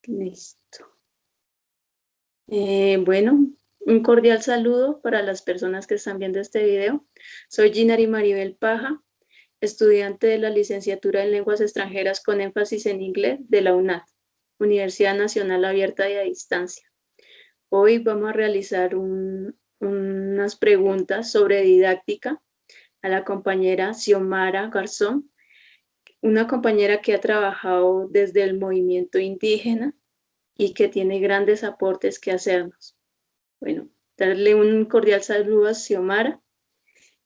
Listo. Bueno, un cordial saludo para las personas que están viendo este video. Soy Ginari Maribel Paja, estudiante de la licenciatura en Lenguas Extranjeras con énfasis en inglés de la UNAD, Universidad Nacional Abierta y a Distancia. Hoy vamos a realizar unas preguntas sobre didáctica a la compañera Xiomara Garzón, una compañera que ha trabajado desde el movimiento indígena y que tiene grandes aportes que hacernos. Bueno, darle un cordial saludo a Xiomara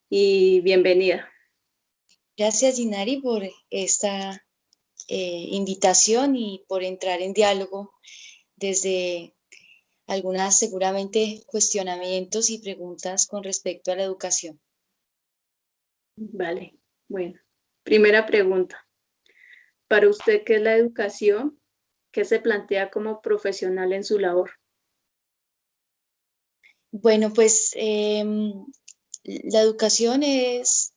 y bienvenida. Gracias, Ginari, por esta invitación y por entrar en diálogo desde algunas seguramente cuestionamientos y preguntas con respecto a la educación. Vale, bueno. Primera pregunta. Para usted, ¿qué es la educación? ¿Qué se plantea como profesional en su labor? Bueno, pues la educación es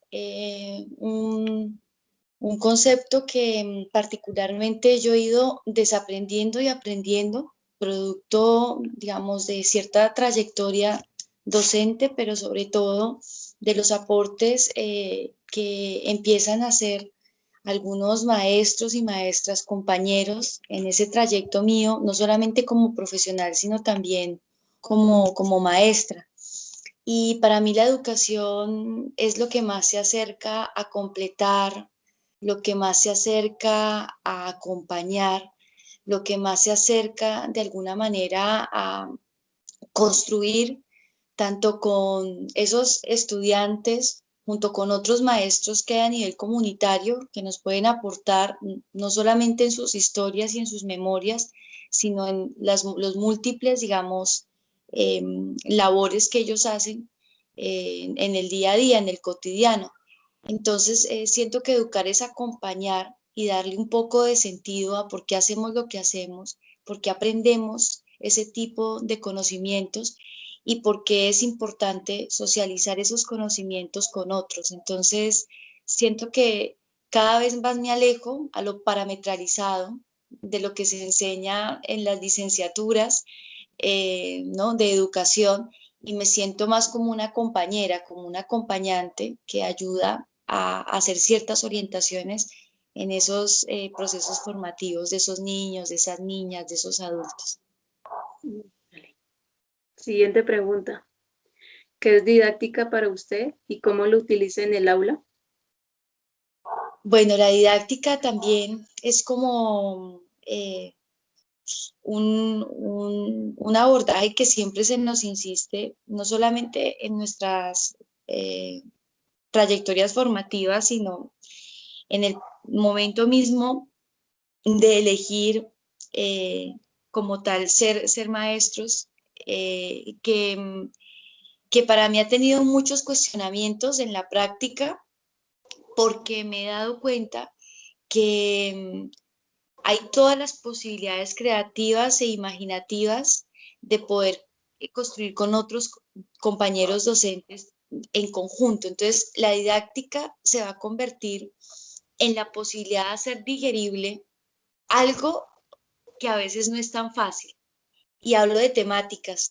un concepto que particularmente yo he ido desaprendiendo y aprendiendo, producto, digamos, de cierta trayectoria docente, pero sobre todo de los aportes que empiezan a hacer algunos maestros y maestras, compañeros en ese trayecto mío, no solamente como profesional, sino también como maestra. Y para mí la educación es lo que más se acerca a completar, lo que más se acerca a acompañar, lo que más se acerca de alguna manera a construir tanto con esos estudiantes junto con otros maestros que hay a nivel comunitario que nos pueden aportar no solamente en sus historias y en sus memorias, sino en los múltiples, digamos, labores que ellos hacen en el día a día, en el cotidiano. Entonces, siento que educar es acompañar y darle un poco de sentido a por qué hacemos lo que hacemos, por qué aprendemos ese tipo de conocimientos y por qué es importante socializar esos conocimientos con otros. Entonces, siento que cada vez más me alejo a lo parametralizado de lo que se enseña en las licenciaturas, ¿no? de educación, y me siento más como una compañera, como una acompañante que ayuda a hacer ciertas orientaciones en esos procesos formativos de esos niños, de esas niñas, de esos adultos. Vale. Siguiente pregunta. ¿Qué es didáctica para usted y cómo lo utiliza en el aula? Bueno, la didáctica también es como un abordaje que siempre se nos insiste, no solamente en nuestras trayectorias formativas, sino en el momento mismo de elegir como tal ser maestros, que para mí ha tenido muchos cuestionamientos en la práctica, porque me he dado cuenta que hay todas las posibilidades creativas e imaginativas de poder construir con otros compañeros docentes en conjunto. Entonces, la didáctica se va a convertir en la posibilidad de hacer digerible algo que a veces no es tan fácil. Y hablo de temáticas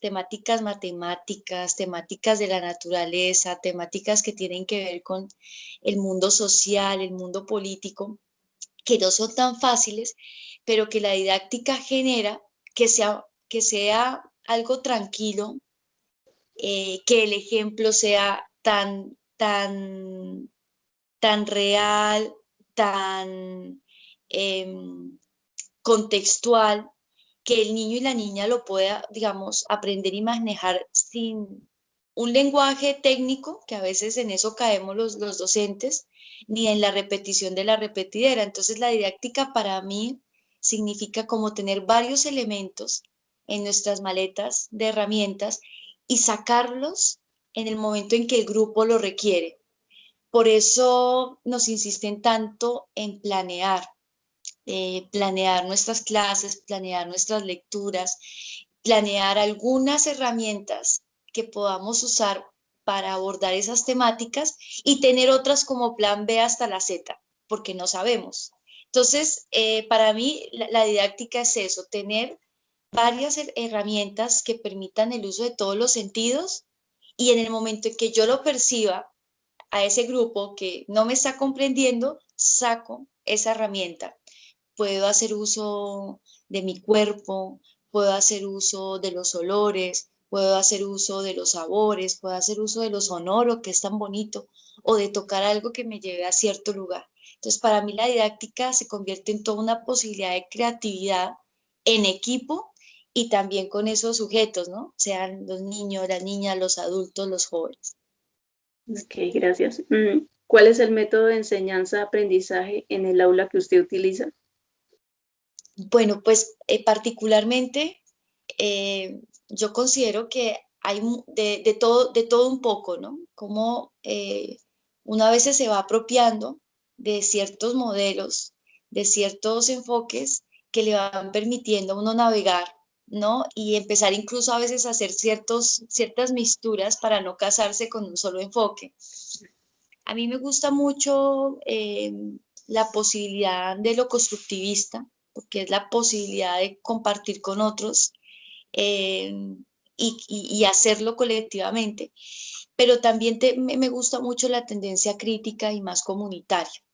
matemáticas, temáticas de la naturaleza, temáticas que tienen que ver con el mundo social, el mundo político, que no son tan fáciles, pero que la didáctica genera que sea algo tranquilo, que el ejemplo sea tan real, tan eh, contextual, que el niño y la niña lo pueda, digamos, aprender y manejar sin un lenguaje técnico, que a veces en eso caemos los docentes, ni en la repetición de la repetidera. Entonces, la didáctica para mí significa como tener varios elementos en nuestras maletas de herramientas y sacarlos en el momento en que el grupo lo requiere. Por eso nos insisten tanto en planear nuestras clases, planear nuestras lecturas, planear algunas herramientas que podamos usar para abordar esas temáticas y tener otras como plan B hasta la Z, porque no sabemos. Entonces, para mí la didáctica es eso, tener varias herramientas que permitan el uso de todos los sentidos y en el momento en que yo lo perciba a ese grupo que no me está comprendiendo, saco esa herramienta. Puedo hacer uso de mi cuerpo, puedo hacer uso de los olores, puedo hacer uso de los sabores, puedo hacer uso de lo sonoro, que es tan bonito, o de tocar algo que me lleve a cierto lugar. Entonces, para mí la didáctica se convierte en toda una posibilidad de creatividad en equipo y también con esos sujetos, ¿no? Sean los niños, las niñas, los adultos, los jóvenes. Ok, gracias. ¿Cuál es el método de enseñanza-aprendizaje en el aula que usted utiliza? Bueno, pues particularmente yo considero que hay de todo un poco, ¿no? Como una vez se va apropiando de ciertos modelos, de ciertos enfoques que le van permitiendo a uno navegar, ¿no? Y empezar incluso a veces a hacer ciertas misturas para no casarse con un solo enfoque. A mí me gusta mucho la posibilidad de lo constructivista, porque es la posibilidad de compartir con otros eh, y hacerlo colectivamente, pero también me gusta mucho la tendencia crítica y más comunitaria,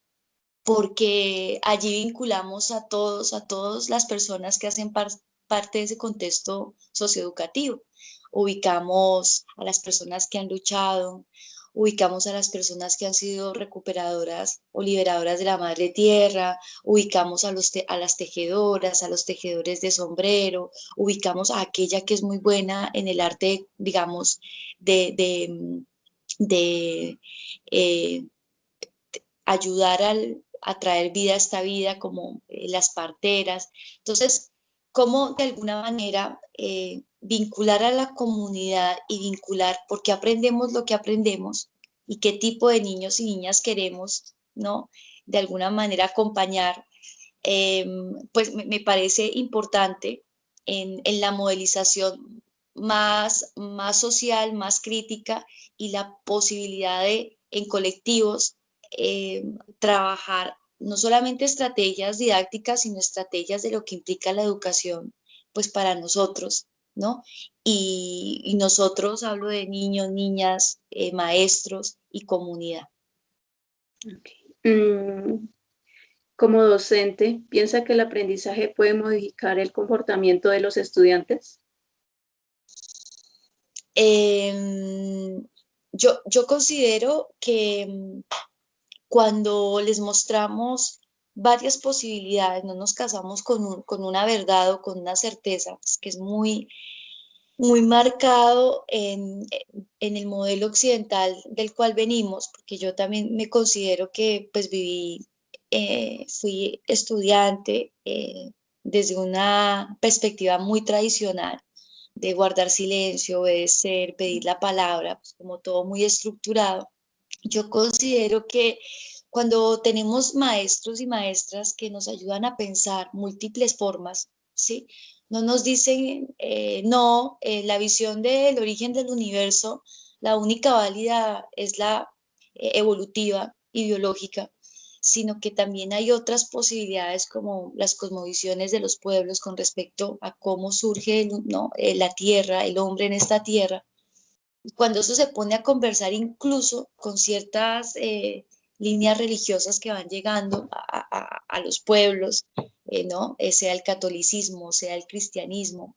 porque allí vinculamos a todas las personas que hacen parte de ese contexto socioeducativo. Ubicamos a las personas que han luchado, ubicamos a las personas que han sido recuperadoras o liberadoras de la madre tierra, ubicamos a las tejedoras, a los tejedores de sombrero, ubicamos a aquella que es muy buena en el arte, digamos, de eh, ayudar a traer vida a esta vida, como las parteras. Entonces, cómo de alguna manera vincular a la comunidad y vincular por qué aprendemos lo que aprendemos y qué tipo de niños y niñas queremos, ¿no? De alguna manera acompañar, eh, pues me parece importante en la modelización más social, más crítica y la posibilidad de, en colectivos, trabajar no solamente estrategias didácticas, sino estrategias de lo que implica la educación, pues para nosotros, ¿no? Y nosotros hablo de niños, niñas, maestros y comunidad. Okay. Como docente, ¿piensa que el aprendizaje puede modificar el comportamiento de los estudiantes? Yo considero que cuando les mostramos varias posibilidades, no nos casamos con una verdad o con una certeza, pues, que es muy marcado en el modelo occidental del cual venimos, porque yo también me considero que pues fui estudiante desde una perspectiva muy tradicional de guardar silencio, obedecer, pedir la palabra, pues como todo muy estructurado. Yo considero que cuando tenemos maestros y maestras que nos ayudan a pensar múltiples formas, ¿sí? No nos dicen, no, la visión del origen del universo, la única válida es la evolutiva y biológica, sino que también hay otras posibilidades como las cosmovisiones de los pueblos con respecto a cómo surge, ¿no? La tierra, el hombre en esta tierra. Cuando eso se pone a conversar incluso con ciertas líneas religiosas que van llegando a los pueblos, ¿no? Sea el catolicismo, sea el cristianismo,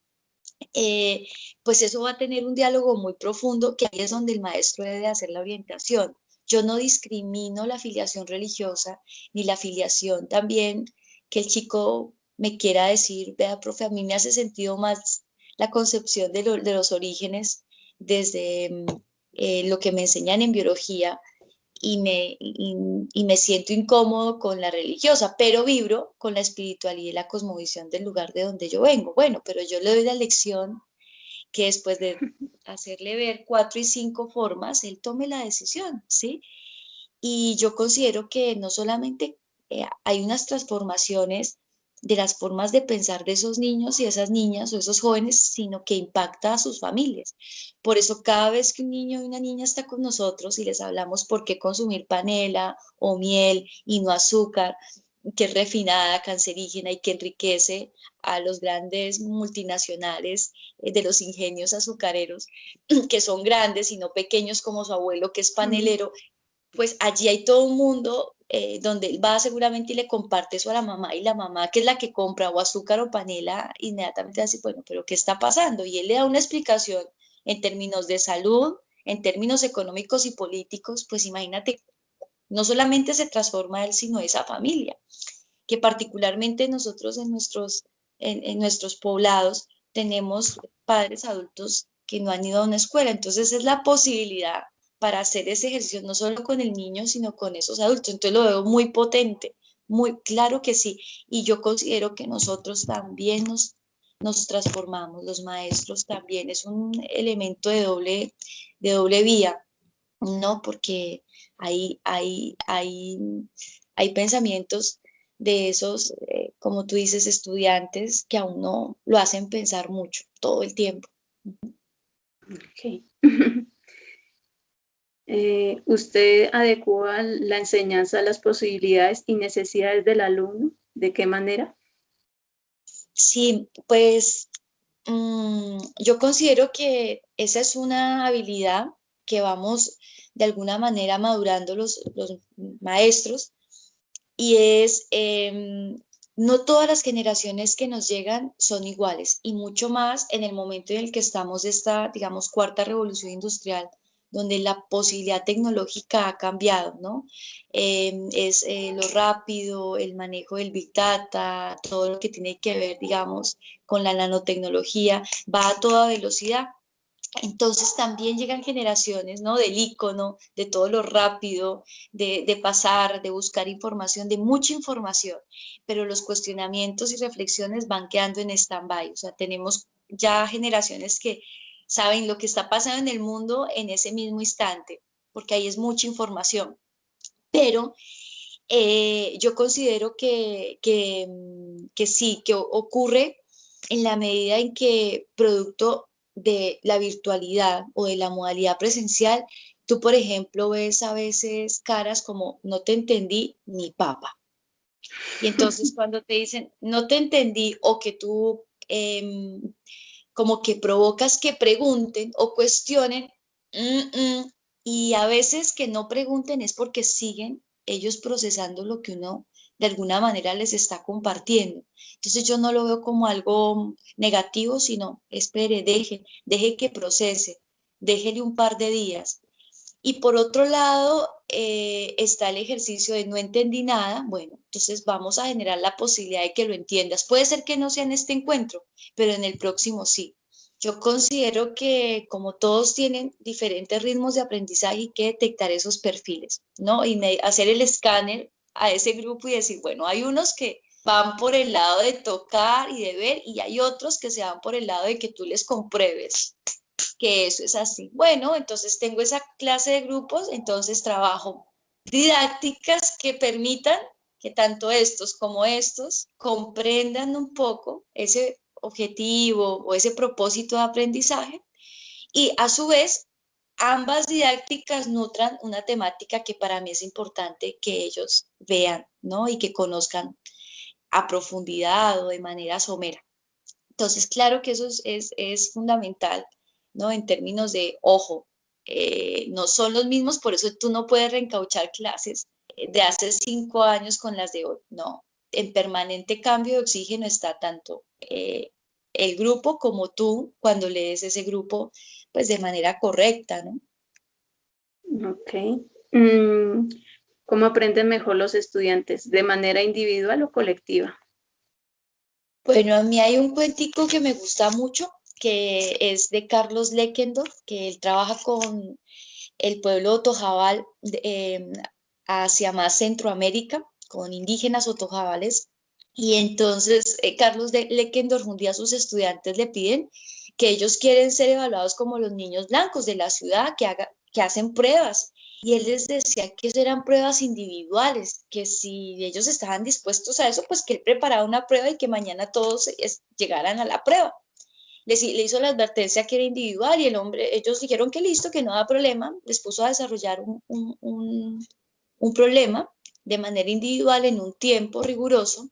eh, pues eso va a tener un diálogo muy profundo, que ahí es donde el maestro debe hacer la orientación. Yo no discrimino la afiliación religiosa ni la afiliación también que el chico me quiera decir, vea, profe, a mí me hace sentido más la concepción de los orígenes desde lo que me enseñan en biología y me siento incómodo con la religiosa, pero vibro con la espiritualidad y la cosmovisión del lugar de donde yo vengo. Bueno, pero yo le doy la lección que después de hacerle ver 4 y 5 formas, él tome la decisión, ¿sí? Y yo considero que no solamente hay unas transformaciones de las formas de pensar de esos niños y esas niñas o esos jóvenes, sino que impacta a sus familias. Por eso cada vez que un niño y una niña está con nosotros y les hablamos por qué consumir panela o miel y no azúcar, que es refinada, cancerígena y que enriquece a los grandes multinacionales de los ingenios azucareros, que son grandes y no pequeños como su abuelo que es panelero, pues allí hay todo un mundo donde él va seguramente y le comparte eso a la mamá, y la mamá, que es la que compra o azúcar o panela, inmediatamente dice, bueno, pero ¿qué está pasando? Y él le da una explicación en términos de salud, en términos económicos y políticos, pues imagínate, no solamente se transforma él, sino esa familia, que particularmente nosotros en nuestros poblados tenemos padres adultos que no han ido a una escuela, entonces es la posibilidad para hacer ese ejercicio no solo con el niño, sino con esos adultos. Entonces lo veo muy potente, muy claro que sí. Y yo considero que nosotros también nos transformamos, los maestros también. Es un elemento de doble vía, ¿no? Porque hay pensamientos de esos, como tú dices, estudiantes que a uno lo hacen pensar mucho, todo el tiempo. Ok. ¿Usted adecua la enseñanza a las posibilidades y necesidades del alumno? ¿De qué manera? Sí, pues yo considero que esa es una habilidad que vamos de alguna manera madurando los maestros, y es, no todas las generaciones que nos llegan son iguales, y mucho más en el momento en el que estamos de esta, digamos, cuarta revolución industrial, donde la posibilidad tecnológica ha cambiado, ¿no? Es lo rápido, el manejo del Big Data, todo lo que tiene que ver, digamos, con la nanotecnología, va a toda velocidad. Entonces también llegan generaciones, ¿no? Del icono, de todo lo rápido, de pasar, de buscar información, de mucha información, pero los cuestionamientos y reflexiones van quedando en stand-by. O sea, tenemos ya generaciones que saben lo que está pasando en el mundo en ese mismo instante, porque ahí es mucha información. Pero yo considero que sí, que ocurre en la medida en que producto de la virtualidad o de la modalidad presencial, tú, por ejemplo, ves a veces caras como no te entendí ni papa. Y entonces cuando te dicen no te entendí, o que tú como que provocas que pregunten o cuestionen, y a veces que no pregunten es porque siguen ellos procesando lo que uno de alguna manera les está compartiendo. Entonces yo no lo veo como algo negativo, sino espere, deje que procese, déjele un par de días. Y por otro lado, está el ejercicio de no entendí nada. Bueno, entonces vamos a generar la posibilidad de que lo entiendas. Puede ser que no sea en este encuentro, pero en el próximo sí. Yo considero que como todos tienen diferentes ritmos de aprendizaje, hay que detectar esos perfiles, ¿no? Y hacer el escáner a ese grupo y decir, bueno, hay unos que van por el lado de tocar y de ver, y hay otros que se van por el lado de que tú les compruebes que eso es así. Bueno, entonces tengo esa clase de grupos, entonces trabajo didácticas que permitan que tanto estos como estos comprendan un poco ese objetivo o ese propósito de aprendizaje, y a su vez ambas didácticas nutran una temática que para mí es importante que ellos vean, ¿no? Y que conozcan a profundidad o de manera somera. Entonces, claro que eso es fundamental, ¿no? En términos de, ojo, no son los mismos, por eso tú no puedes reencauchar clases de hace 5 años con las de hoy, no. En permanente cambio de oxígeno está tanto el grupo como tú cuando lees ese grupo, pues de manera correcta, ¿no? Ok. Mm, ¿Cómo aprenden mejor los estudiantes? ¿De manera individual o colectiva? Bueno, a mí hay un cuentico que me gusta mucho, que es de Carlos Leckendorf, que él trabaja con el pueblo otojabal hacia más Centroamérica, con indígenas otojabales. Y entonces Carlos de Leckendorf un día a sus estudiantes le piden que ellos quieren ser evaluados como los niños blancos de la ciudad, que hacen pruebas. Y él les decía que eso eran pruebas individuales, que si ellos estaban dispuestos a eso, pues que él preparaba una prueba y que mañana todos llegaran a la prueba. Le hizo la advertencia que era individual, y el hombre, ellos dijeron que listo, que no da problema, les puso a desarrollar un problema de manera individual en un tiempo riguroso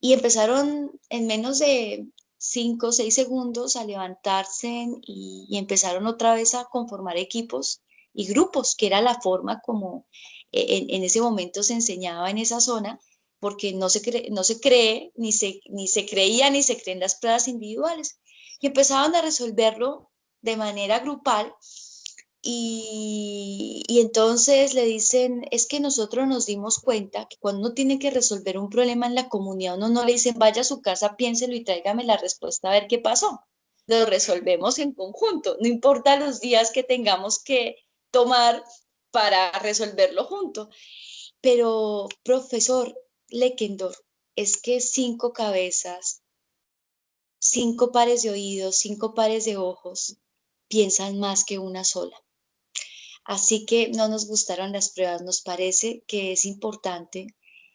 y empezaron en menos de 5 o 6 segundos a levantarse y empezaron otra vez a conformar equipos y grupos, que era la forma como en ese momento se enseñaba en esa zona, porque no se cree, ni se creía, ni se creen las pruebas individuales. Y empezaban a resolverlo de manera grupal y entonces le dicen, es que nosotros nos dimos cuenta que cuando uno tiene que resolver un problema en la comunidad, uno no le dicen, vaya a su casa, piénselo y tráigame la respuesta a ver qué pasó. Lo resolvemos en conjunto, no importa los días que tengamos que tomar para resolverlo junto. Pero, profesor Leckendorf, es que 5 cabezas, 5 pares de oídos, 5 pares de ojos, piensan más que una sola. Así que no nos gustaron las pruebas, nos parece que es importante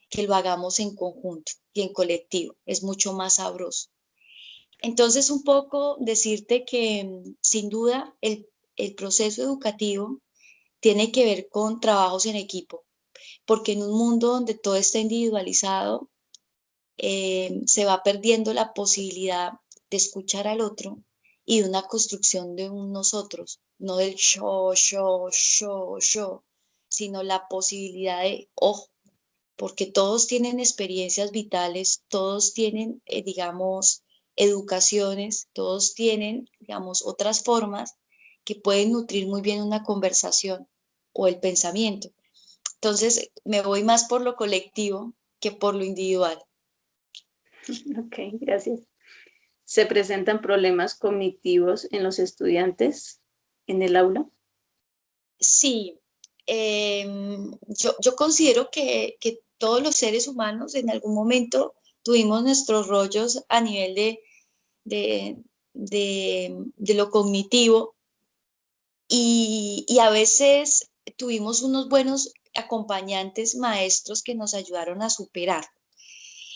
que lo hagamos en conjunto y en colectivo, es mucho más sabroso. Entonces, un poco decirte que sin duda el proceso educativo tiene que ver con trabajos en equipo, porque en un mundo donde todo está individualizado, se va perdiendo la posibilidad de escuchar al otro y de una construcción de un nosotros, no del yo, sino la posibilidad de, ojo, porque todos tienen experiencias vitales, todos tienen, digamos, educaciones, todos tienen, digamos, otras formas que pueden nutrir muy bien una conversación o el pensamiento. Entonces, me voy más por lo colectivo que por lo individual. Ok, gracias. ¿Se presentan problemas cognitivos en los estudiantes en el aula? Sí, yo considero que todos los seres humanos en algún momento tuvimos nuestros rollos a nivel de, de lo cognitivo y a veces tuvimos unos buenos acompañantes maestros que nos ayudaron a superar.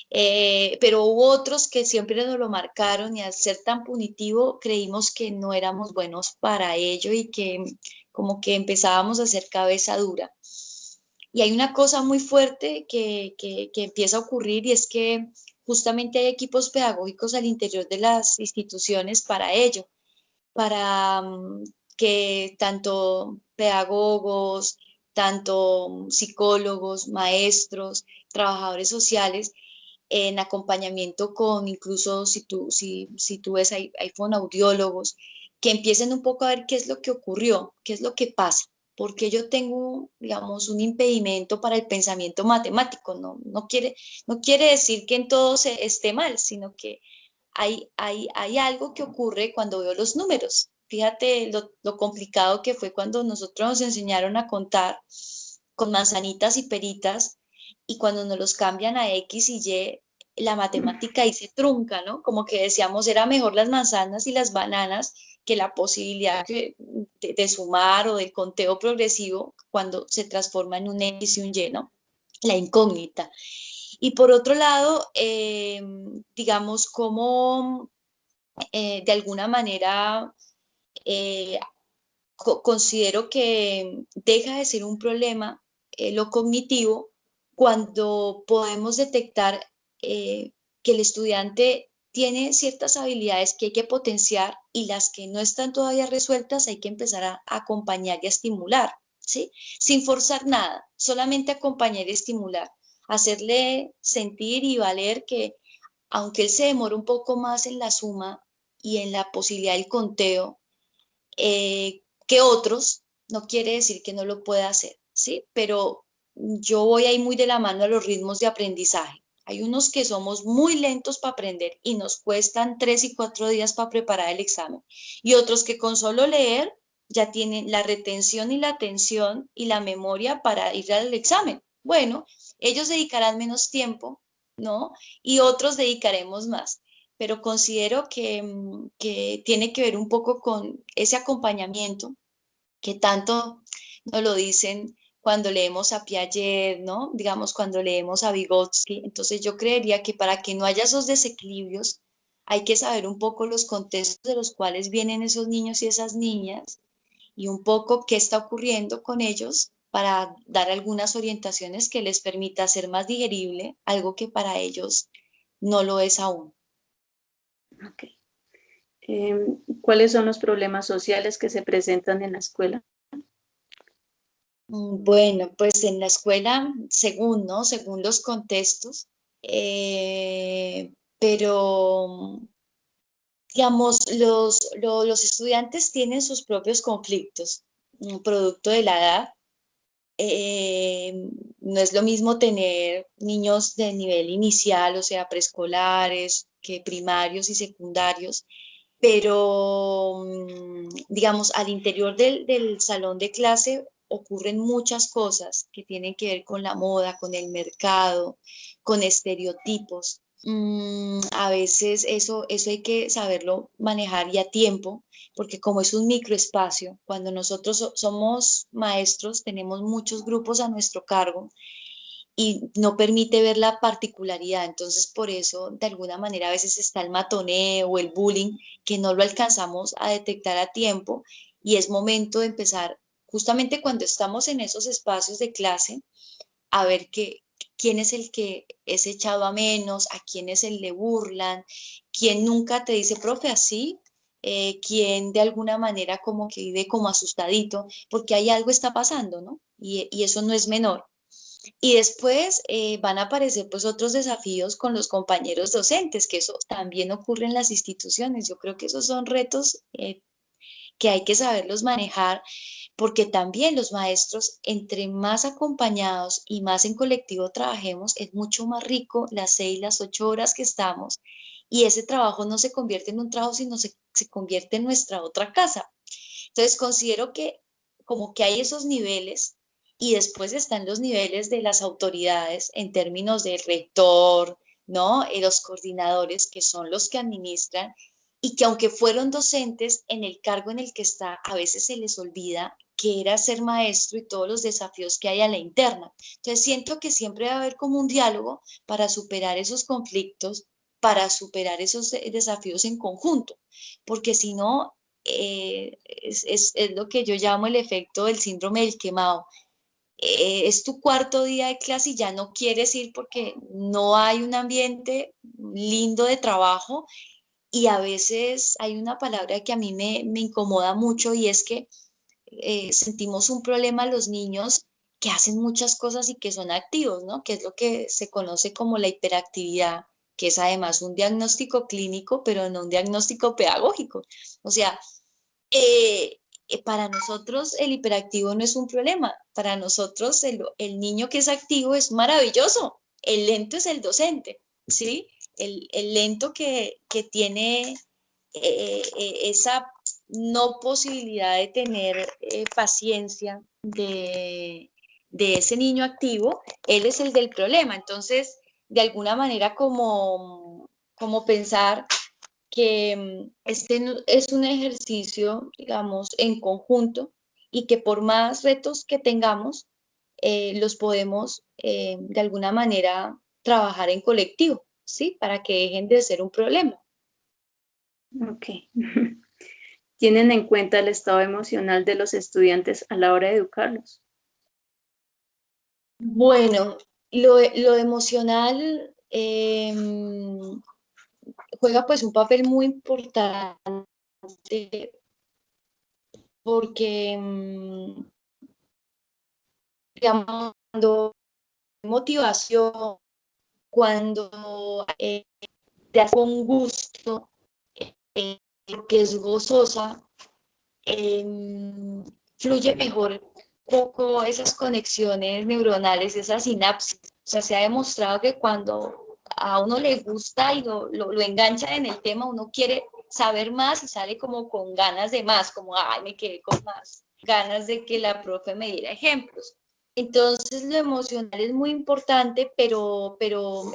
Pero hubo otros que siempre nos lo marcaron y al ser tan punitivo creímos que no éramos buenos para ello y que como que empezábamos a hacer cabeza dura. Y hay una cosa muy fuerte que empieza a ocurrir y es que justamente hay equipos pedagógicos al interior de las instituciones para ello, para que tanto pedagogos, tanto psicólogos, maestros, trabajadores sociales, en acompañamiento con incluso si tú ves, hay fonoaudiólogos, que empiecen un poco a ver qué es lo que ocurrió, qué es lo que pasa, porque yo tengo, digamos, un impedimento para el pensamiento matemático, no quiere decir que en todo se esté mal, sino que hay algo que ocurre cuando veo los números. Fíjate lo complicado que fue cuando nosotros nos enseñaron a contar con manzanitas y peritas y cuando nos los cambian a X y Y, la matemática ahí se trunca, ¿no? Como que decíamos, era mejor las manzanas y las bananas que la posibilidad de sumar o del conteo progresivo cuando se transforma en un X y un Y, ¿no? La incógnita. Y por otro lado, digamos, como de alguna manera eh, considero que deja de ser un problema lo cognitivo cuando podemos detectar que el estudiante tiene ciertas habilidades que hay que potenciar y las que no están todavía resueltas hay que empezar a acompañar y a estimular, ¿sí? Sin forzar nada, solamente acompañar y estimular, hacerle sentir y valer que aunque él se demore un poco más en la suma y en la posibilidad del conteo, que otros, no quiere decir que no lo pueda hacer, ¿sí? Pero yo voy ahí muy de la mano a los ritmos de aprendizaje. Hay unos que somos muy lentos para aprender y nos cuestan 3 y 4 días para preparar el examen. Y otros que con solo leer ya tienen la retención y la atención y la memoria para ir al examen. Bueno, ellos dedicarán menos tiempo, ¿no? Y otros dedicaremos más, pero considero que tiene que ver un poco con ese acompañamiento que tanto nos lo dicen cuando leemos a Piaget, ¿no? Digamos, cuando leemos a Vygotsky. Entonces yo creería que para que no haya esos desequilibrios, hay que saber un poco los contextos de los cuales vienen esos niños y esas niñas y un poco qué está ocurriendo con ellos para dar algunas orientaciones que les permita hacer más digerible algo que para ellos no lo es aún. Ok. ¿Cuáles son los problemas sociales que se presentan en la escuela? Bueno, pues en la escuela, según, ¿no? Según los contextos, pero digamos, los estudiantes tienen sus propios conflictos, producto de la edad. No es lo mismo tener niños de nivel inicial, o sea, preescolares, que primarios y secundarios, pero digamos, al interior del salón de clase ocurren muchas cosas que tienen que ver con la moda, con el mercado, con estereotipos. A veces eso hay que saberlo manejar y a tiempo, porque como es un microespacio, cuando nosotros somos maestros, tenemos muchos grupos a nuestro cargo y no permite ver la particularidad. Entonces, por eso, de alguna manera, a veces está el matoneo o el bullying, que no lo alcanzamos a detectar a tiempo y es momento de empezar, justamente cuando estamos en esos espacios de clase, a ver quién es el que es echado a menos, a quién es el le burlan, quién nunca te dice, profe, así, quién de alguna manera como que vive como asustadito, porque hay algo está pasando, ¿no? Y eso no es menor. Y después van a aparecer pues otros desafíos con los compañeros docentes, que eso también ocurre en las instituciones. Yo creo que esos son retos que hay que saberlos manejar, porque también los maestros, entre más acompañados y más en colectivo trabajemos, es mucho más rico las 6, las 8 horas que estamos, y ese trabajo no se convierte en un trabajo, sino se convierte en nuestra otra casa. Entonces considero que como que hay esos niveles y después están los niveles de las autoridades en términos del rector, ¿no? Los coordinadores, que son los que administran y que aunque fueron docentes, en el cargo en el que está, a veces se les olvida que era ser maestro y todos los desafíos que hay a la interna. Entonces siento que siempre va a haber como un diálogo para superar esos conflictos, para superar esos desafíos en conjunto, porque si no, es lo que yo llamo el efecto del síndrome del quemado. Es tu cuarto día de clase y ya no quieres ir porque no hay un ambiente lindo de trabajo, y a veces hay una palabra que a mí me incomoda mucho y es que sentimos un problema los niños que hacen muchas cosas y que son activos, ¿no? Que es lo que se conoce como la hiperactividad, que es además un diagnóstico clínico, pero no un diagnóstico pedagógico. O sea, para nosotros el hiperactivo no es un problema, para nosotros el niño que es activo es maravilloso, el lento es el docente, ¿sí? El lento que tiene esa no posibilidad de tener paciencia de ese niño activo, él es el del problema. Entonces, de alguna manera como pensar que este es un ejercicio, digamos, en conjunto y que por más retos que tengamos, los podemos de alguna manera trabajar en colectivo, ¿sí? Para que dejen de ser un problema. Ok. ¿Tienen en cuenta el estado emocional de los estudiantes a la hora de educarlos? Bueno, lo emocional juega pues un papel muy importante porque, digamos, cuando hay motivación, cuando te hace con gusto, que es gozosa, fluye mejor poco esas conexiones neuronales, esas sinapsis. O sea, se ha demostrado que cuando a uno le gusta y lo engancha en el tema, uno quiere saber más y sale como con ganas de más, como, ay, me quedé con más ganas de que la profe me diera ejemplos. Entonces, lo emocional es muy importante, pero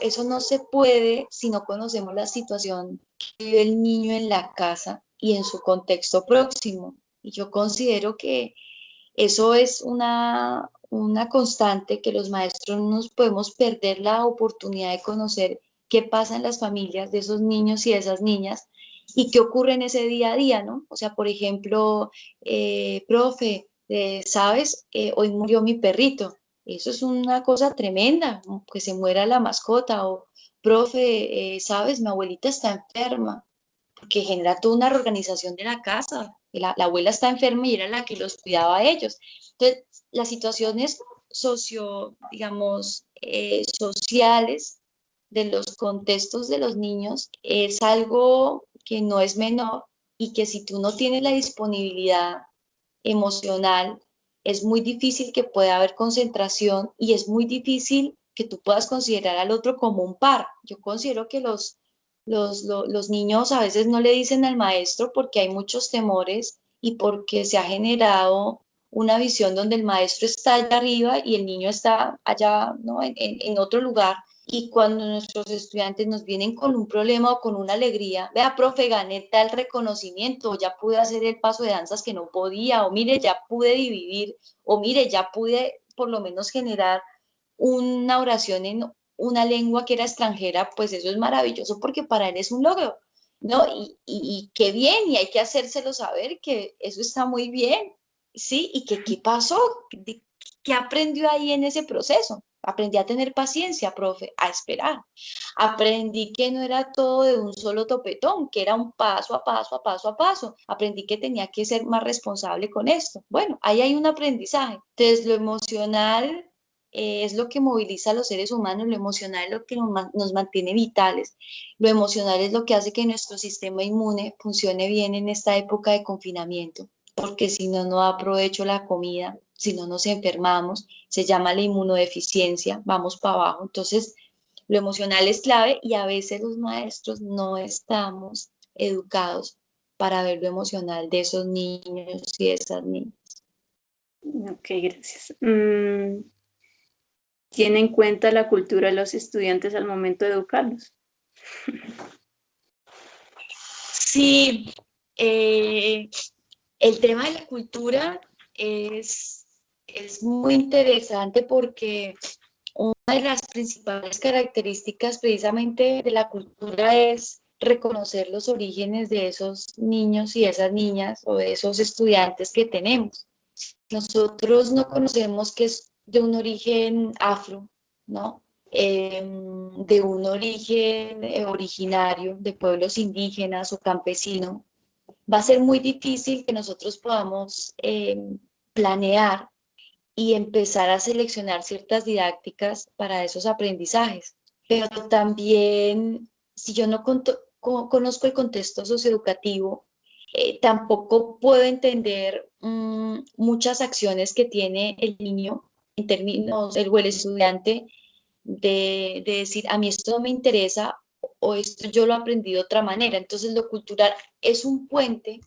eso no se puede si no conocemos la situación que vive el niño en la casa y en su contexto próximo. Y yo considero que eso es una constante, que los maestros no nos podemos perder la oportunidad de conocer qué pasa en las familias de esos niños y de esas niñas y qué ocurre en ese día a día, ¿no? O sea, por ejemplo, profe, ¿sabes? Hoy murió mi perrito. Eso es una cosa tremenda, que se muera la mascota o, profe, ¿sabes? Mi abuelita está enferma, porque genera toda una reorganización de la casa. La abuela está enferma y era la que los cuidaba a ellos. Entonces, las situaciones digamos, sociales de los contextos de los niños es algo que no es menor y que si tú no tienes la disponibilidad emocional, es muy difícil que pueda haber concentración y es muy difícil que tú puedas considerar al otro como un par. Yo considero que los niños a veces no le dicen al maestro porque hay muchos temores y porque se ha generado una visión donde el maestro está allá arriba y el niño está allá, ¿no? en otro lugar. Y cuando nuestros estudiantes nos vienen con un problema o con una alegría, vea, profe, gané tal reconocimiento, ya pude hacer el paso de danzas que no podía, o mire, ya pude dividir, o mire, ya pude por lo menos generar una oración en una lengua que era extranjera, pues eso es maravilloso porque para él es un logro, ¿no? Y qué bien, y hay que hacérselo saber que eso está muy bien, ¿sí? Y que qué pasó, qué aprendió ahí en ese proceso. Aprendí a tener paciencia, profe, a esperar. Aprendí que no era todo de un solo topetón, que era un paso a paso, a paso a paso. Aprendí que tenía que ser más responsable con esto. Bueno, ahí hay un aprendizaje. Entonces, lo emocional es lo que moviliza a los seres humanos, lo emocional es lo que nos mantiene vitales, lo emocional es lo que hace que nuestro sistema inmune funcione bien en esta época de confinamiento, porque si no, no aprovecho la comida, si no nos enfermamos, se llama la inmunodeficiencia, vamos para abajo. Entonces, lo emocional es clave y a veces los maestros no estamos educados para ver lo emocional de esos niños y de esas niñas. Ok, gracias. ¿Tiene en cuenta la cultura de los estudiantes al momento de educarlos? Sí, el tema de la cultura es muy interesante porque una de las principales características precisamente de la cultura es reconocer los orígenes de esos niños y esas niñas o de esos estudiantes que tenemos. Nosotros no conocemos que es de un origen afro, ¿no? De un origen originario de pueblos indígenas o campesinos, va a ser muy difícil que nosotros podamos planear y empezar a seleccionar ciertas didácticas para esos aprendizajes. Pero también, si yo no conozco el contexto socioeducativo, tampoco puedo entender muchas acciones que tiene el niño en términos, o el estudiante, de decir, a mí esto no me interesa o esto yo lo aprendí de otra manera. Entonces, lo cultural es un puente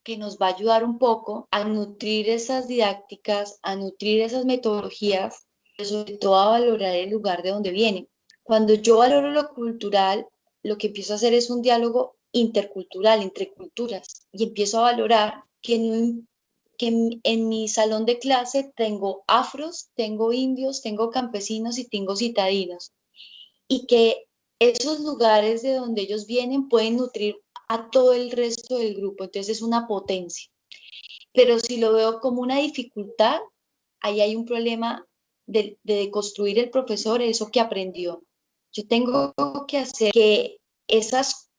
que nos va a ayudar un poco a nutrir esas didácticas, a nutrir esas metodologías, pero sobre todo a valorar el lugar de donde vienen. Cuando yo valoro lo cultural, lo que empiezo a hacer es un diálogo intercultural, entre culturas, y empiezo a valorar que en mi salón de clase tengo afros, tengo indios, tengo campesinos y tengo citadinos, y que esos lugares de donde ellos vienen pueden nutrir a todo el resto del grupo, entonces es una potencia. Pero si lo veo como una dificultad, ahí hay un problema de construir el profesor eso que aprendió. Yo tengo que hacer que esos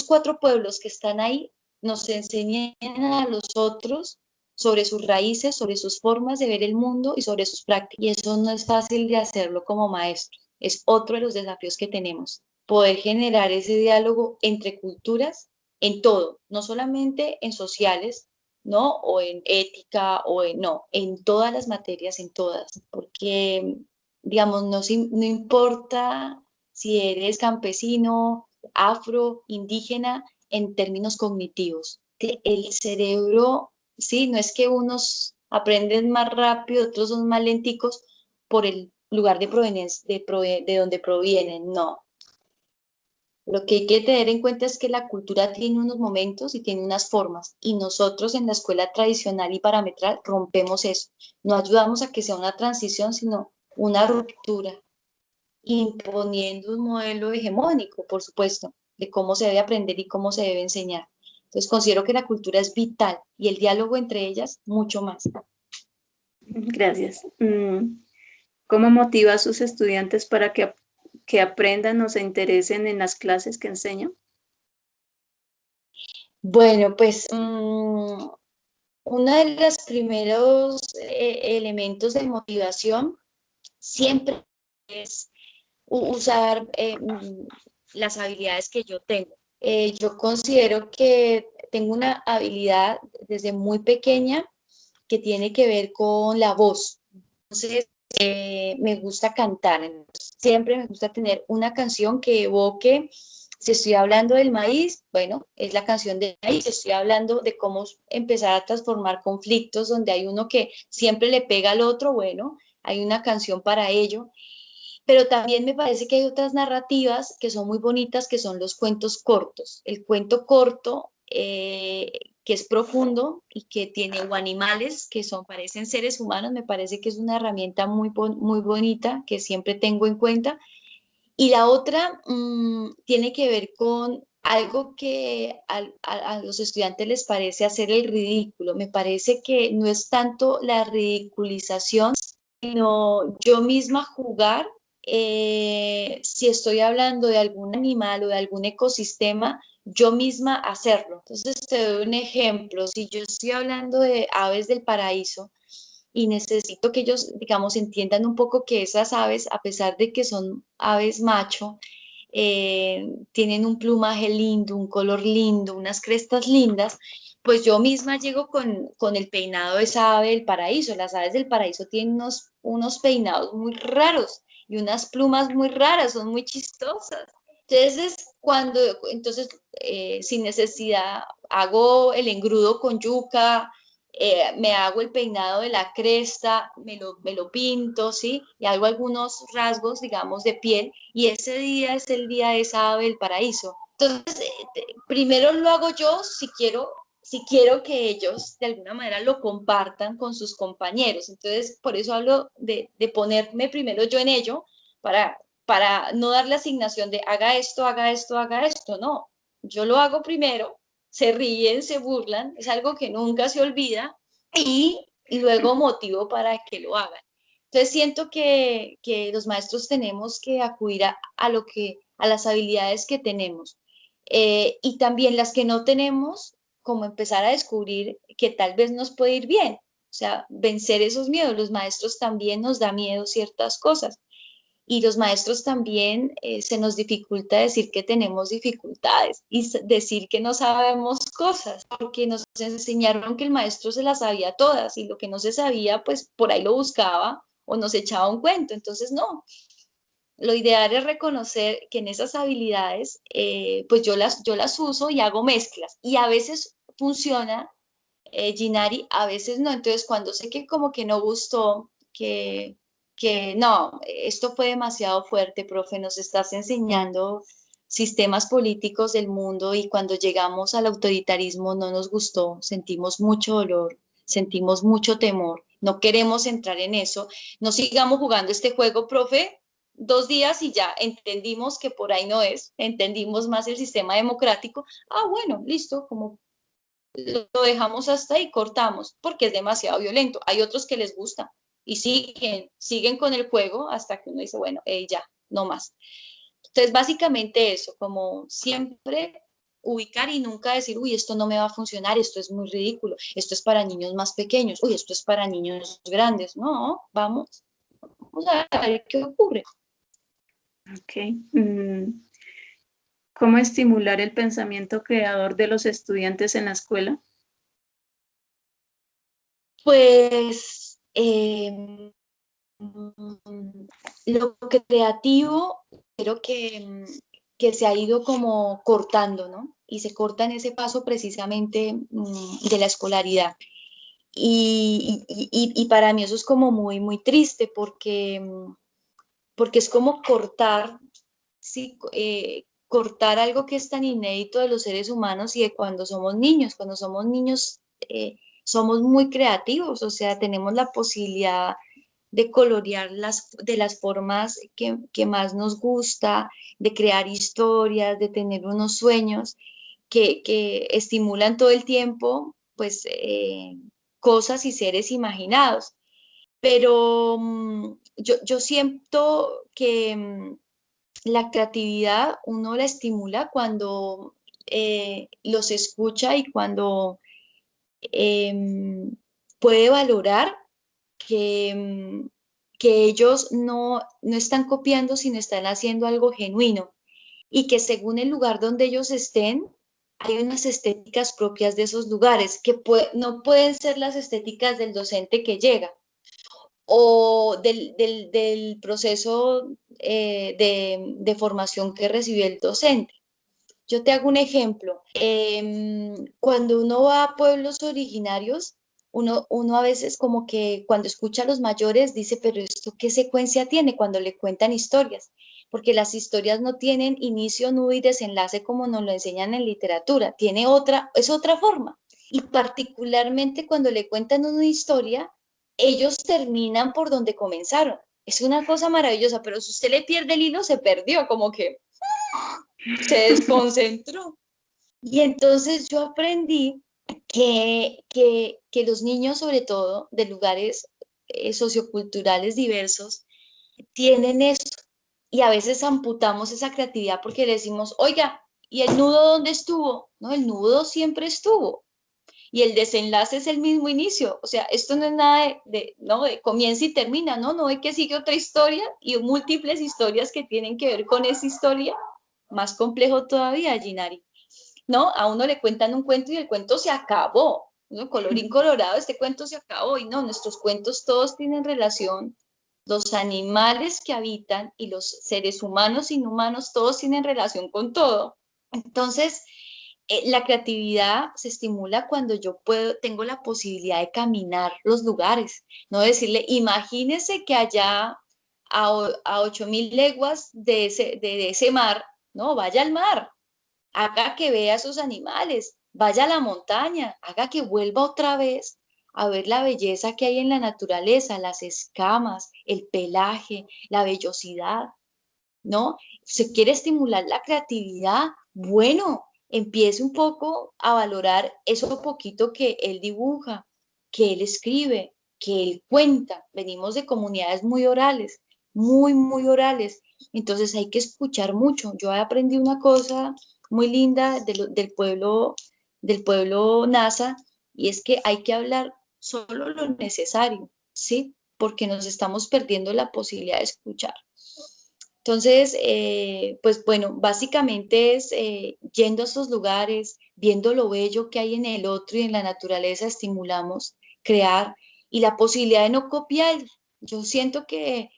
4 pueblos que están ahí nos enseñen a los otros sobre sus raíces, sobre sus formas de ver el mundo y sobre sus prácticas. Y eso no es fácil de hacerlo como maestro. Es otro de los desafíos que tenemos, poder generar ese diálogo entre culturas en todo, no solamente en sociales, ¿no? O en ética, no, en todas las materias, en todas, porque, digamos, no importa si eres campesino, afro, indígena, en términos cognitivos. El cerebro, sí, no es que unos aprenden más rápido, otros son más lenticos por el lugar de proveniencia, de donde provienen, no. Lo que hay que tener en cuenta es que la cultura tiene unos momentos y tiene unas formas, y nosotros en la escuela tradicional y parametral rompemos eso. No ayudamos a que sea una transición, sino una ruptura, imponiendo un modelo hegemónico, por supuesto, de cómo se debe aprender y cómo se debe enseñar. Entonces considero que la cultura es vital y el diálogo entre ellas mucho más. Gracias. ¿Cómo motiva a sus estudiantes para que aprendan o se interesen en las clases que enseñan? Bueno, pues uno de los primeros elementos de motivación siempre es usar las habilidades que yo tengo. Yo considero que tengo una habilidad desde muy pequeña que tiene que ver con la voz. Entonces, me gusta cantar. Entonces, siempre me gusta tener una canción que evoque, si estoy hablando del maíz, bueno, es la canción del maíz. Si estoy hablando de cómo empezar a transformar conflictos donde hay uno que siempre le pega al otro, bueno, hay una canción para ello. Pero también me parece que hay otras narrativas que son muy bonitas, que son los cuentos cortos. El cuento corto, que es profundo y que tiene o animales que son, parecen seres humanos, me parece que es una herramienta muy bonita que siempre tengo en cuenta. Y la otra tiene que ver con algo que a los estudiantes les parece hacer el ridículo. Me parece que no es tanto la ridiculización, sino yo misma jugar, si estoy hablando de algún animal o de algún ecosistema, yo misma hacerlo. Entonces te doy un ejemplo. Si yo estoy hablando de aves del paraíso y necesito que ellos, digamos, entiendan un poco que esas aves, a pesar de que son aves macho, tienen un plumaje lindo, un color lindo, unas crestas lindas, pues yo misma llego con el peinado de esa ave del paraíso. Las aves del paraíso tienen unos peinados muy raros y unas plumas muy raras, son muy chistosas. Entonces, entonces sin necesidad, hago el engrudo con yuca, me hago el peinado de la cresta, me lo pinto, ¿sí? Y hago algunos rasgos, digamos, de piel, y ese día es el día de esa ave del paraíso. Entonces, primero lo hago yo si quiero que ellos de alguna manera lo compartan con sus compañeros. Entonces, por eso hablo de ponerme primero yo en ello para no dar la asignación de haga esto, haga esto, haga esto. No, yo lo hago primero, se ríen, se burlan, es algo que nunca se olvida y luego motivo para que lo hagan. Entonces siento que los maestros tenemos que acudir a las habilidades que tenemos, y también las que no tenemos, como empezar a descubrir que tal vez nos puede ir bien. O sea, vencer esos miedos. Los maestros también nos da miedo ciertas cosas. Y los maestros también, se nos dificulta decir que tenemos dificultades y decir que no sabemos cosas, porque nos enseñaron que el maestro se las sabía todas y lo que no se sabía, pues por ahí lo buscaba o nos echaba un cuento. Entonces, no, lo ideal es reconocer que en esas habilidades, pues yo las uso y hago mezclas. Y a veces funciona, Ginari, a veces no. Entonces, cuando sé que como que no gustó, que no, esto fue demasiado fuerte, profe, nos estás enseñando sistemas políticos del mundo y cuando llegamos al autoritarismo no nos gustó, sentimos mucho dolor, sentimos mucho temor, no queremos entrar en eso, no sigamos jugando este juego, profe. 2 días y ya entendimos que por ahí no es, entendimos más el sistema democrático. Ah, bueno, listo, como lo dejamos hasta ahí, cortamos, porque es demasiado violento. Hay otros que les gusta y siguen con el juego hasta que uno dice, bueno, ya, no más. Entonces, básicamente eso, como siempre ubicar y nunca decir, uy, esto no me va a funcionar, esto es muy ridículo, esto es para niños más pequeños, uy, esto es para niños grandes. No, vamos a ver qué ocurre. Ok. ¿Cómo estimular el pensamiento creador de los estudiantes en la escuela? Pues lo creativo, creo que se ha ido como cortando, ¿no? Y se corta en ese paso precisamente de la escolaridad. Y para mí eso es como muy triste porque es como cortar, ¿sí? Cortar algo que es tan inédito de los seres humanos y de cuando somos niños. Cuando somos niños, somos muy creativos, o sea, tenemos la posibilidad de colorear de las formas que más nos gusta, de crear historias, de tener unos sueños que estimulan todo el tiempo, pues, cosas y seres imaginados. pero yo siento que la creatividad uno la estimula cuando los escucha y cuando em, puede valorar que, que ellos no están copiando, sino están haciendo algo genuino y que según el lugar donde ellos estén, hay unas estéticas propias de esos lugares que no pueden ser las estéticas del docente que llega o del proceso de formación que recibió el docente. Yo te hago un ejemplo. Cuando uno va a pueblos originarios, uno a veces como que cuando escucha a los mayores dice, pero ¿esto qué secuencia tiene cuando le cuentan historias? Porque las historias no tienen inicio, nudo y desenlace como nos lo enseñan en literatura, es otra forma. Y particularmente cuando le cuentan una historia, ellos terminan por donde comenzaron. Es una cosa maravillosa, pero si usted le pierde el hilo, se perdió, como que se desconcentró. Y entonces yo aprendí que los niños, sobre todo de lugares socioculturales diversos, tienen esto. Y a veces amputamos esa creatividad porque le decimos, oiga, ¿y el nudo dónde estuvo? No, el nudo siempre estuvo. Y el desenlace es el mismo inicio. O sea, esto no es nada no, de comienza y termina, ¿no? No hay que sigue otra historia y múltiples historias que tienen que ver con esa historia. Más complejo todavía, Ginari. ¿No? A uno le cuentan un cuento y el cuento se acabó, ¿no? Colorín colorado, este cuento se acabó y no, nuestros cuentos todos tienen relación, los animales que habitan y los seres humanos, inhumanos, todos tienen relación con todo. Entonces, la creatividad se estimula cuando yo tengo la posibilidad de caminar los lugares, no decirle, imagínese que allá a 8.000 leguas de ese mar, no, vaya al mar, haga que vea esos animales, vaya a la montaña, haga que vuelva otra vez a ver la belleza que hay en la naturaleza, las escamas, el pelaje, la vellosidad, ¿no? Se quiere estimular la creatividad, bueno, empiece un poco a valorar eso poquito que él dibuja, que él escribe, que él cuenta. Venimos de comunidades muy orales, muy orales. Entonces hay que escuchar mucho. Yo aprendí una cosa muy linda del pueblo Nasa, y es que hay que hablar solo lo necesario, ¿sí? Porque nos estamos perdiendo la posibilidad de escuchar. Entonces, pues bueno, básicamente es yendo a esos lugares, viendo lo bello que hay en el otro y en la naturaleza, estimulamos crear y la posibilidad de no copiar. Yo siento que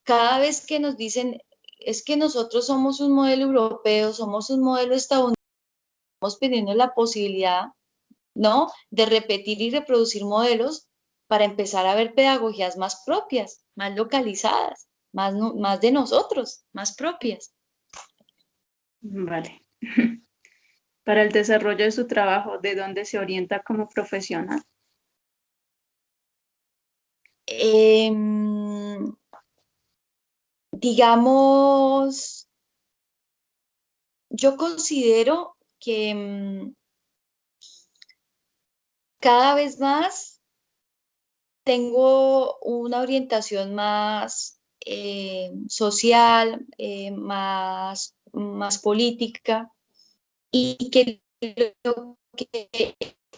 cada vez que nos dicen, es que nosotros somos un modelo europeo, somos un modelo estadounidense, estamos pidiendo la posibilidad, ¿no? De repetir y reproducir modelos para empezar a ver pedagogías más propias, más localizadas, más de nosotros, más propias. Vale. Para el desarrollo de su trabajo, ¿de dónde se orienta como profesional? Digamos, yo considero que cada vez más tengo una orientación más social, más política, y que lo que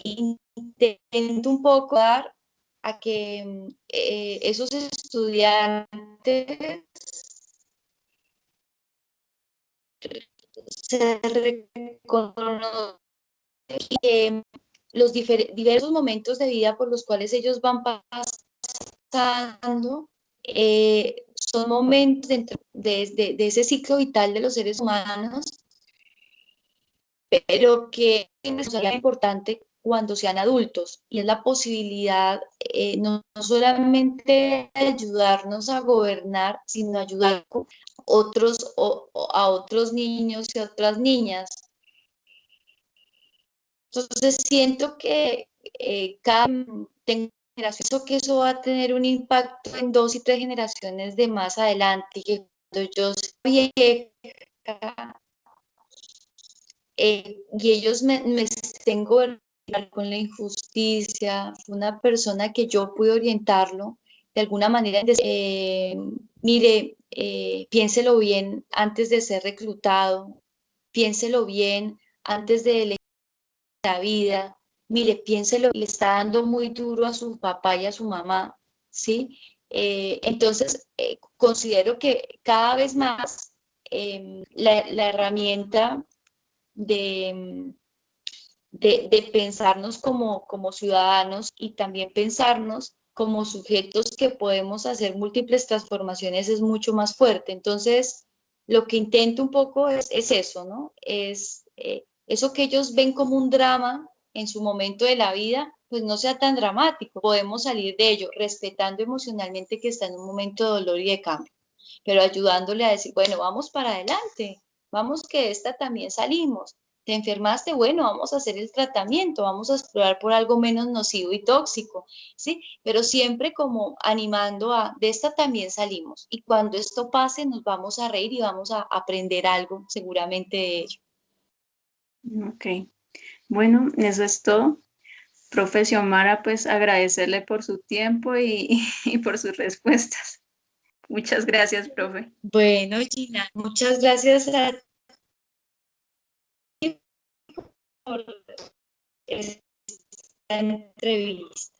intento un poco dar a que esos estudiantes se reconozcan que los diversos momentos de vida por los cuales ellos van pasando son momentos de ese ciclo vital de los seres humanos, pero que es importante cuando sean adultos, y es la posibilidad no solamente de ayudarnos a gobernar, sino ayudar a a otros niños y otras niñas. Entonces siento que cada generación, que eso va a tener un impacto en 2 y 3 generaciones de más adelante, y que cuando yo sea vieja, y ellos me estén gobernando con la injusticia, fue una persona que yo pude orientarlo de alguna manera, mire, piénselo bien antes de ser reclutado, piénselo bien antes de elegir la vida, mire, piénselo, le está dando muy duro a su papá y a su mamá, ¿sí? Entonces, considero que cada vez más la herramienta de, de pensarnos como ciudadanos y también pensarnos como sujetos que podemos hacer múltiples transformaciones es mucho más fuerte. Entonces, lo que intento un poco es eso, ¿no? Es eso que ellos ven como un drama en su momento de la vida, pues no sea tan dramático. Podemos salir de ello respetando emocionalmente que está en un momento de dolor y de cambio, pero ayudándole a decir, bueno, vamos para adelante, vamos que de esta también salimos. Te enfermaste, bueno, vamos a hacer el tratamiento, vamos a explorar por algo menos nocivo y tóxico, ¿sí? Pero siempre como animando a, de esta también salimos. Y cuando esto pase, nos vamos a reír y vamos a aprender algo seguramente de ello. Ok, bueno, eso es todo. Profe Xiomara, pues agradecerle por su tiempo y, y por sus respuestas. Muchas gracias, profe. Bueno, Gina, muchas gracias a ti por esta entrevista.